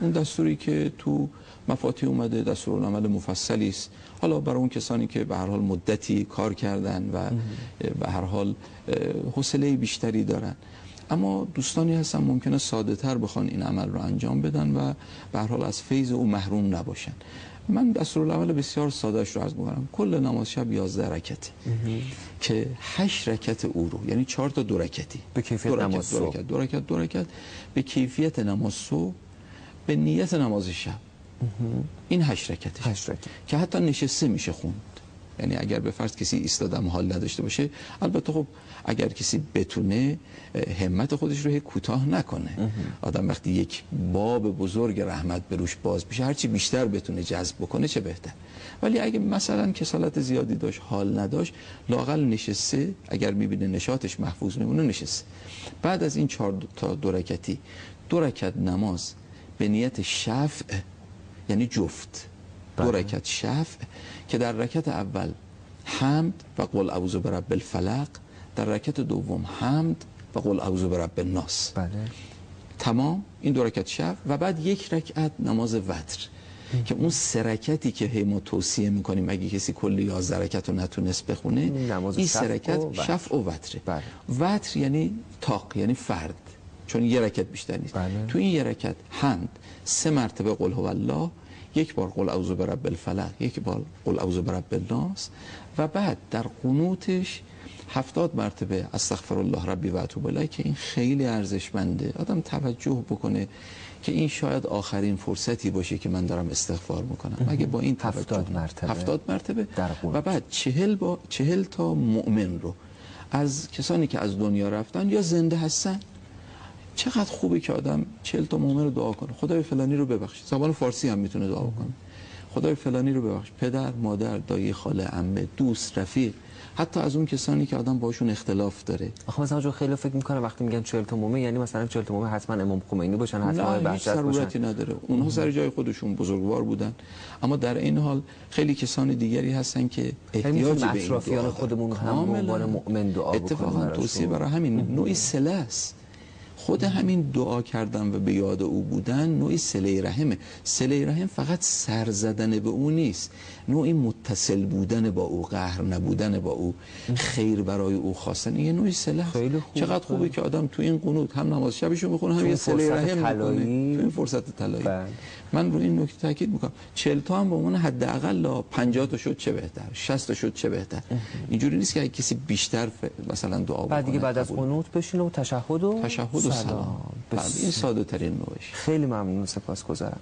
اون دستوری که تو مفاتیح اومده دستورالعمل مفصلی است. حالا برای اون کسانی که به هر حال مدتی کار کردن و به هر حال حوصله بیشتری دارن، اما دوستانی هستن ممکنه ساده تر بخوان این عمل رو انجام بدن و به هر حال از فیض او محروم نباشن. من دستورالعمل بسیار سادهش رو عرض می‌کنم. کل نماز شب 11 رکعته که 8 رکعت او رو، یعنی 4 تا 2 رکعتی به کیفیت نماز صبح، 2 رکعت به کیفیت نماز صبح به نیت نماز شب. این 8 رکعتش 8 رکعت که حتی نشسته میشه خوند. یعنی اگر به فرض کسی ایستادم حال نداشته باشه، البته خب اگر کسی بتونه همت خودش رو کوتاه نکنه. آدم وقتی یک باب بزرگ رحمت به روش باز میشه، هرچی بیشتر بتونه جذب بکنه چه بهتر. ولی اگه مثلا کسالت زیادی داشت، حال نداشت، لااقل نشسته، اگر میبینه نشاطش محفوظ میمونه نشسته. بعد از این 4 تا 2 رکعتی 2 رکعت نماز به نیت شفع، یعنی جفت 2 رکعت شفع که در رکعت اول حمد و قل اعوذ برب الفلق، در رکعت دوم حمد و قل اعوذ برب الناس. تمام این 2 رکعت شفع و بعد 1 رکعت نماز وتر که اون 3 رکعتی که هی ما توصیه میکنیم اگه کسی کل 11 رکعت رو نتونست بخونه، این 3 رکعت شفع و وتره. وتر یعنی طاق، یعنی فرد، چون 1 رکعت بیشتر نیست. تو این 1 رکعت حمد 3 مرتبه قل هو الله، 1 بار قل اعوذ برب الفلق، 1 بار قل اعوذ برب الناس و بعد در قنوتش 70 مرتبه استغفر الله ربی و اتوب الیه که این خیلی ارزشمنده. آدم توجه بکنه که این شاید آخرین فرصتی باشه که من دارم استغفار میکنم. اگه با این 70 مرتبه و بعد 40 تا مؤمن رو از کسانی که از دنیا رفتن یا زنده هستن. چقدر خوبه که آدم 40 تا مؤمن رو دعا کنه. خدای فلانی رو ببخش. زبان فارسی هم میتونه دعا کنه. خدای فلانی رو ببخش. پدر، مادر، دایی، خاله، عمه، دوست، رفیق، حتی از اون کسانی که آدم باشون اختلاف داره. آخه مثلا خیلی فکر میکنه وقتی میگن 40 تا مؤمن یعنی مثلا 40 تا مؤمن حتما امام خمینی باشن، حتما بهجت باشن. نه، ضرورتی نداره. اونها سر جای خودشون بزرگوار بودن، اما در این حال خیلی کسان دیگری هستن که احتیاج به این اطرافیان خودمون هم به عنوان مؤمن دعا بکنن. اتفاقا توصیه برای همین نوعی صله است. خود همین دعا کردن و به یاد او بودن نوعی صله رحمه. صله رحم فقط سر زدن به او نیست، نوعی متصل بودن با او، قهر نبودن با او، خیر برای او خواستن. یه نوعی صله است. چقدر خوبه که آدم تو این قنوت هم نماز شبشو بخونه، هم یه صله رحم بکنه تو این فرصت طلایی. من رو این نکته تاکید میکنم. 40 تا هم به عنوان حداقل 50 تا شد چه بهتر، 60 تا شد چه بهتر. اینجوری نیست که کسی بیشتر مثلا دعا بکنه. بعد دیگه بعد از قنوت بشینه و تشهد و سلام. این ساده ترین نوعش. خیلی ممنون، سپاسگزارم.